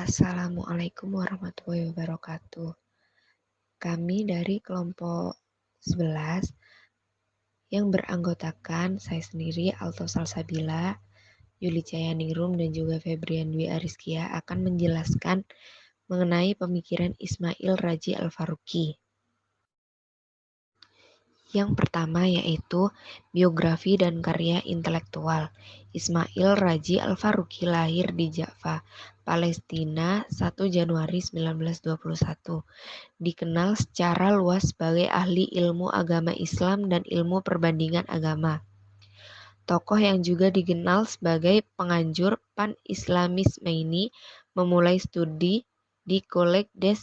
Assalamualaikum warahmatullahi wabarakatuh. Kami dari kelompok 11 yang beranggotakan saya sendiri, Alto Salsabila, Yuli Cayaningrum, dan juga Febrian Dwi Ariskia akan menjelaskan mengenai pemikiran Ismail Raji Al-Faruqi. Yang pertama yaitu biografi dan karya intelektual. Ismail Raji Al-Faruqi lahir di Jaffa, Palestina 1 Januari 1921. Dikenal secara luas sebagai ahli ilmu agama Islam dan ilmu perbandingan agama. Tokoh yang juga dikenal sebagai penganjur pan-Islamisme ini memulai studi di Collège des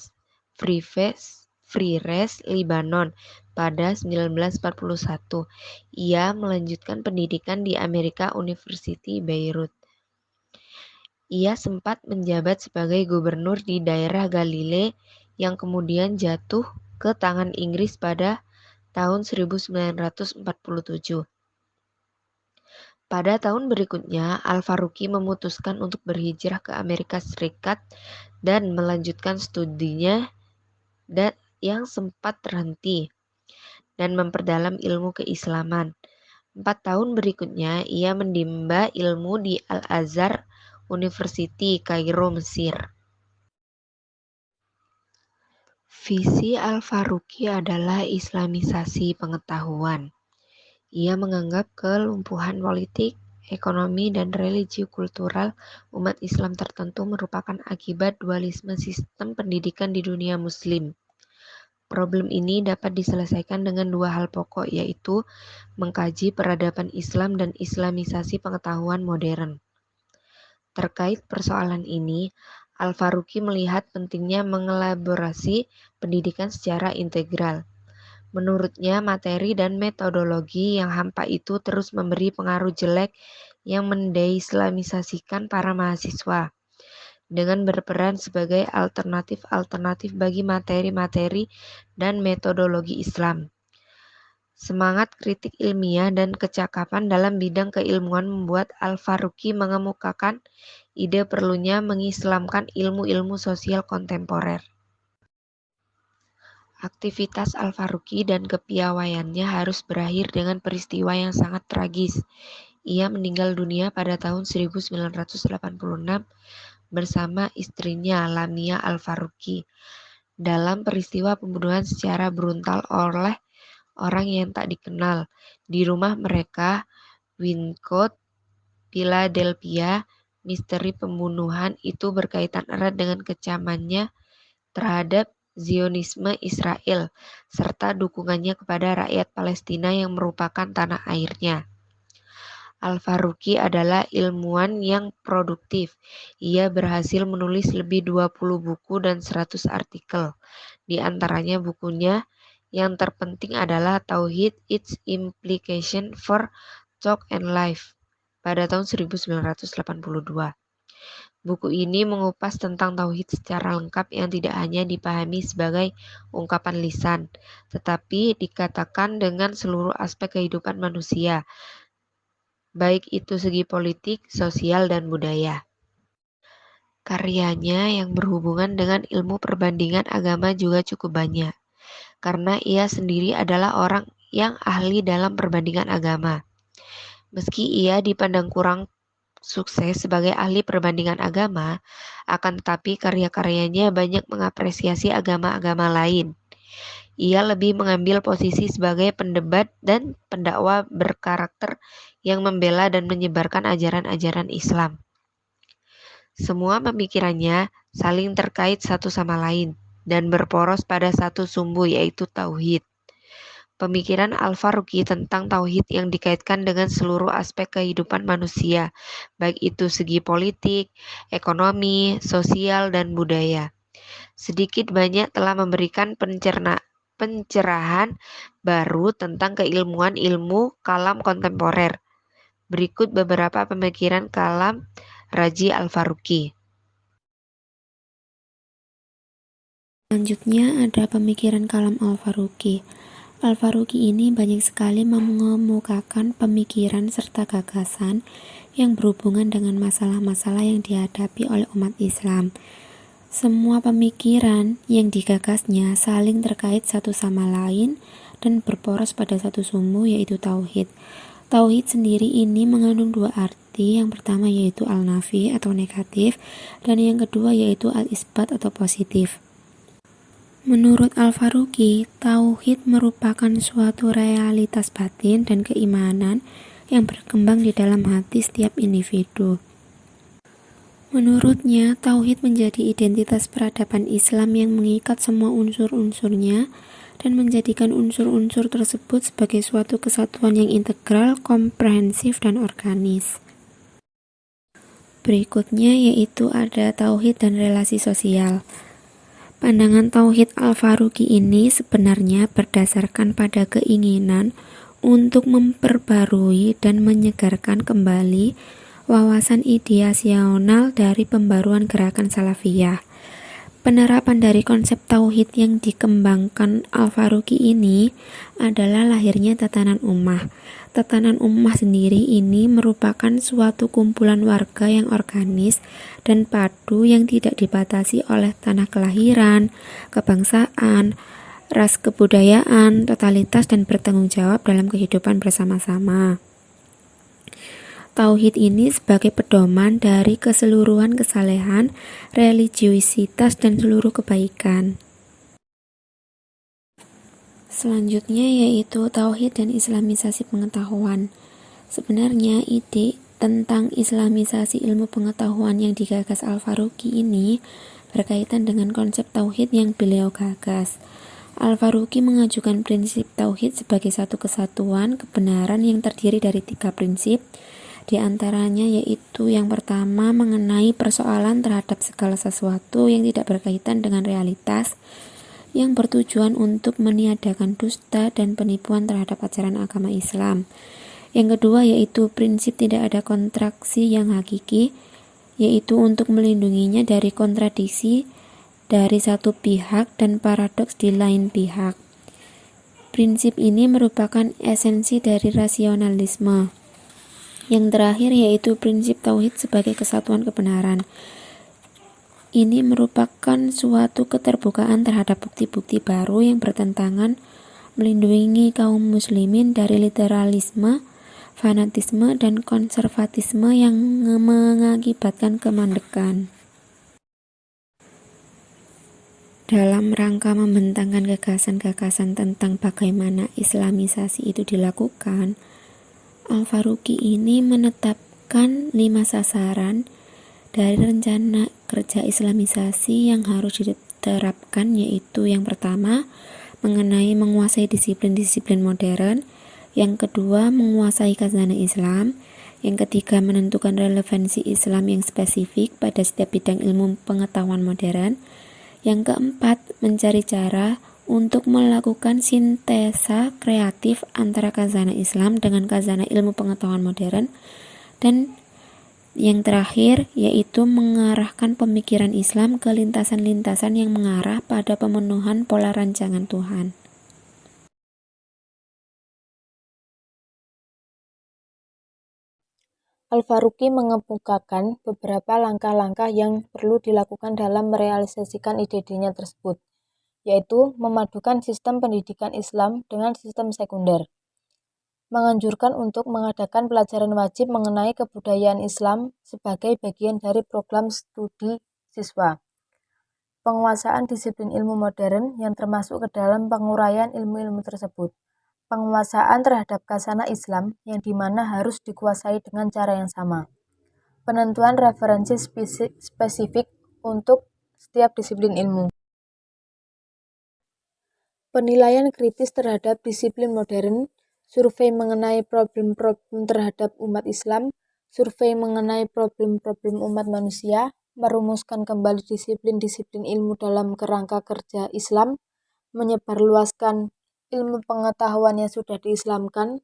Frères Libanon pada 1941. Ia melanjutkan pendidikan di American University Beirut. Ia sempat menjabat sebagai gubernur di daerah Galilea yang kemudian jatuh ke tangan Inggris pada tahun 1947. Pada tahun berikutnya, Al-Faruqi memutuskan untuk berhijrah ke Amerika Serikat dan melanjutkan studinya yang sempat terhenti dan memperdalam ilmu keislaman. 4 tahun berikutnya, ia menimba ilmu di Al-Azhar University, Kairo, Mesir. Visi Al-Faruqi adalah Islamisasi pengetahuan. Ia menganggap kelumpuhan politik, ekonomi, dan religi kultural umat Islam tertentu merupakan akibat dualisme sistem pendidikan di dunia Muslim. Problem ini dapat diselesaikan dengan dua hal pokok, yaitu mengkaji peradaban Islam dan Islamisasi pengetahuan modern. Terkait persoalan ini, Al-Faruqi melihat pentingnya mengelaborasi pendidikan secara integral. Menurutnya, materi dan metodologi yang hampa itu terus memberi pengaruh jelek yang mendeislamisasikan para mahasiswa, dengan berperan sebagai alternatif bagi materi-materi dan metodologi Islam. Semangat kritik ilmiah dan kecakapan dalam bidang keilmuan membuat Al-Faruqi mengemukakan ide perlunya mengislamkan ilmu-ilmu sosial kontemporer. Aktivitas Al-Faruqi dan kepiawaiannya harus berakhir dengan peristiwa yang sangat tragis. Ia meninggal dunia pada tahun 1986 bersama istrinya Lamia Al-Faruqi dalam peristiwa pembunuhan secara brutal oleh orang yang tak dikenal di rumah mereka, Wyncote, Philadelphia. Misteri pembunuhan itu berkaitan erat dengan kecamannya terhadap Zionisme Israel, serta dukungannya kepada rakyat Palestina yang merupakan tanah airnya. Al-Faruqi adalah ilmuwan yang produktif. Ia berhasil menulis lebih 20 buku dan 100 artikel. Di antaranya bukunya yang terpenting adalah Tauhid, Its Implication for Thought and Life pada tahun 1982. Buku ini mengupas tentang tauhid secara lengkap yang tidak hanya dipahami sebagai ungkapan lisan, tetapi dikatakan dengan seluruh aspek kehidupan manusia, baik itu segi politik, sosial, dan budaya. Karyanya yang berhubungan dengan ilmu perbandingan agama juga cukup banyak, karena ia sendiri adalah orang yang ahli dalam perbandingan agama. Meski ia dipandang kurang sukses sebagai ahli perbandingan agama, akan tetapi karya-karyanya banyak mengapresiasi agama-agama lain. Ia lebih mengambil posisi sebagai pendebat dan pendakwa berkarakter yang membela dan menyebarkan ajaran-ajaran Islam. Semua pemikirannya saling terkait satu sama lain dan berporos pada satu sumbu, yaitu tauhid. Pemikiran Al-Faruqi tentang tauhid yang dikaitkan dengan seluruh aspek kehidupan manusia, baik itu segi politik, ekonomi, sosial, dan budaya. Sedikit banyak telah memberikan pencerahan baru tentang keilmuan ilmu kalam kontemporer. Berikut beberapa pemikiran kalam Raji Al-Faruqi. Selanjutnya ada pemikiran kalam Al-Faruqi. Al-Faruqi ini banyak sekali mengemukakan pemikiran serta gagasan yang berhubungan dengan masalah-masalah yang dihadapi oleh umat Islam. Semua pemikiran yang digagasnya saling terkait satu sama lain dan berporos pada satu sumbu, yaitu tauhid. Tauhid sendiri ini mengandung dua arti, yang pertama yaitu al-nafi atau negatif, dan yang kedua yaitu al-isbat atau positif. Menurut Al-Faruqi, tauhid merupakan suatu realitas batin dan keimanan yang berkembang di dalam hati setiap individu. Menurutnya, tauhid menjadi identitas peradaban Islam yang mengikat semua unsur-unsurnya dan menjadikan unsur-unsur tersebut sebagai suatu kesatuan yang integral, komprehensif, dan organis. Berikutnya yaitu ada tauhid dan relasi sosial. Pandangan tauhid Al-Faruqi ini sebenarnya berdasarkan pada keinginan untuk memperbarui dan menyegarkan kembali wawasan ideasional dari pembaruan gerakan Salafiyah. Penerapan dari konsep tauhid yang dikembangkan Al-Faruqi ini adalah lahirnya tatanan ummah. Tatanan ummah sendiri ini merupakan suatu kumpulan warga yang organis dan padu yang tidak dibatasi oleh tanah kelahiran, kebangsaan, ras, kebudayaan, totalitas, dan bertanggung jawab dalam kehidupan bersama-sama. Tauhid ini sebagai pedoman dari keseluruhan kesalehan, religiusitas, dan seluruh kebaikan. Selanjutnya yaitu tauhid dan islamisasi pengetahuan. Sebenarnya ide tentang islamisasi ilmu pengetahuan yang digagas Al-Faruqi ini berkaitan dengan konsep tauhid yang beliau gagas. Al-Faruqi mengajukan prinsip tauhid sebagai satu kesatuan kebenaran yang terdiri dari 3 prinsip, di antaranya yaitu yang pertama mengenai persoalan terhadap segala sesuatu yang tidak berkaitan dengan realitas, yang bertujuan untuk meniadakan dusta dan penipuan terhadap ajaran agama Islam. Yang kedua yaitu prinsip tidak ada kontraksi yang hakiki, yaitu untuk melindunginya dari kontradiksi dari satu pihak dan paradoks di lain pihak. Prinsip ini merupakan esensi dari rasionalisme. Yang terakhir yaitu prinsip tauhid sebagai kesatuan kebenaran. Ini merupakan suatu keterbukaan terhadap bukti-bukti baru yang bertentangan, melindungi kaum muslimin dari literalisme, fanatisme, dan konservatisme yang mengakibatkan kemandekan. Dalam rangka membentangkan gagasan-gagasan tentang bagaimana islamisasi itu dilakukan, Al-Faruqi ini menetapkan 5 sasaran dari rencana kerja islamisasi yang harus diterapkan, yaitu yang pertama, mengenai menguasai disiplin-disiplin modern, yang kedua, menguasai khazanah Islam, yang ketiga, menentukan relevansi Islam yang spesifik pada setiap bidang ilmu pengetahuan modern, yang keempat, mencari cara untuk melakukan sintesa kreatif antara khazanah Islam dengan khazanah ilmu pengetahuan modern, dan yang terakhir yaitu mengarahkan pemikiran Islam ke lintasan-lintasan yang mengarah pada pemenuhan pola rancangan Tuhan. Al-Faruqi mengemukakan beberapa langkah-langkah yang perlu dilakukan dalam merealisasikan ide-idenya tersebut, yaitu memadukan sistem pendidikan Islam dengan sistem sekunder, menganjurkan untuk mengadakan pelajaran wajib mengenai kebudayaan Islam sebagai bagian dari program studi siswa, penguasaan disiplin ilmu modern yang termasuk ke dalam penguraian ilmu-ilmu tersebut, penguasaan terhadap khazanah Islam yang dimana harus dikuasai dengan cara yang sama, penentuan referensi spesifik untuk setiap disiplin ilmu, penilaian kritis terhadap disiplin modern, survei mengenai problem-problem terhadap umat Islam, survei mengenai problem-problem umat manusia, merumuskan kembali disiplin-disiplin ilmu dalam kerangka kerja Islam, menyebarluaskan ilmu pengetahuan yang sudah diislamkan,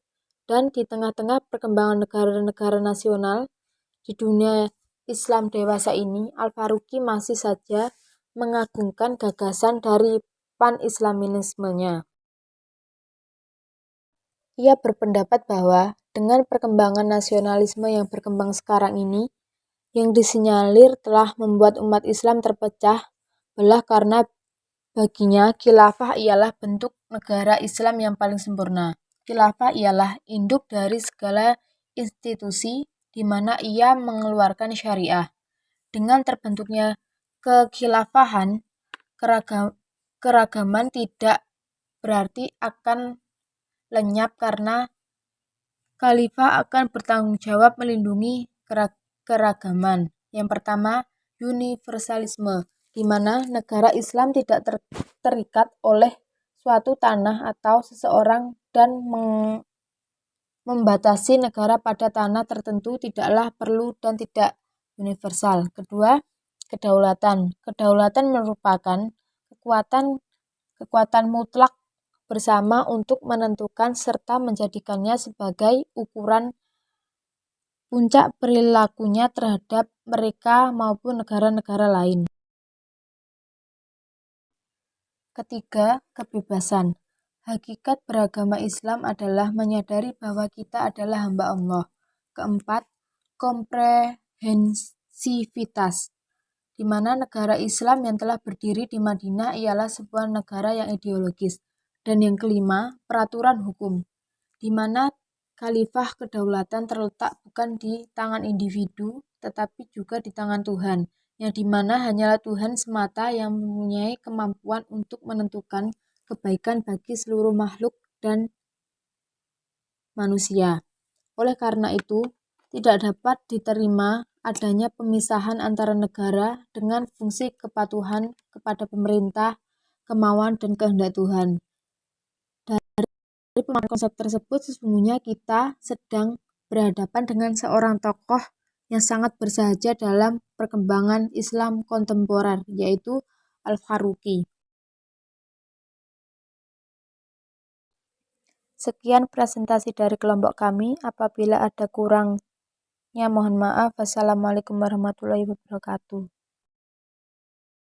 dan di tengah-tengah perkembangan negara-negara nasional di dunia Islam dewasa ini, Al-Faruqi masih saja mengagungkan gagasan dari pan-Islamismenya. Ia berpendapat bahwa dengan perkembangan nasionalisme yang berkembang sekarang ini, yang disinyalir telah membuat umat Islam terpecah belah karena baginya khilafah ialah bentuk negara Islam yang paling sempurna. Khilafah ialah induk dari segala institusi di mana ia mengeluarkan syariah. Dengan terbentuknya kekhilafahan, keragaman tidak berarti akan lenyap karena khalifah akan bertanggung jawab melindungi keragaman. Yang pertama, universalisme, di mana negara Islam tidak terikat oleh suatu tanah atau seseorang dan membatasi negara pada tanah tertentu tidaklah perlu dan tidak universal. Kedua, kedaulatan. Kedaulatan merupakan kekuatan mutlak bersama untuk menentukan serta menjadikannya sebagai ukuran puncak perilakunya terhadap mereka maupun negara-negara lain. Ketiga, kebebasan. Hakikat beragama Islam adalah menyadari bahwa kita adalah hamba Allah. Keempat, komprehensivitas, di mana negara Islam yang telah berdiri di Madinah ialah sebuah negara yang ideologis. Dan yang kelima, peraturan hukum, di mana khalifah kedaulatan terletak bukan di tangan individu, tetapi juga di tangan Tuhan, yang dimana hanyalah Tuhan semata yang mempunyai kemampuan untuk menentukan kebaikan bagi seluruh makhluk dan manusia. Oleh karena itu, tidak dapat diterima adanya pemisahan antara negara dengan fungsi kepatuhan kepada pemerintah, kemauan dan kehendak Tuhan. Dari pemahaman konsep tersebut, sesungguhnya kita sedang berhadapan dengan seorang tokoh yang sangat bersahaja dalam perkembangan Islam kontemporer, yaitu Al-Faruqi. Sekian presentasi dari kelompok kami. Apabila ada kurangnya mohon maaf. Wassalamualaikum warahmatullahi wabarakatuh.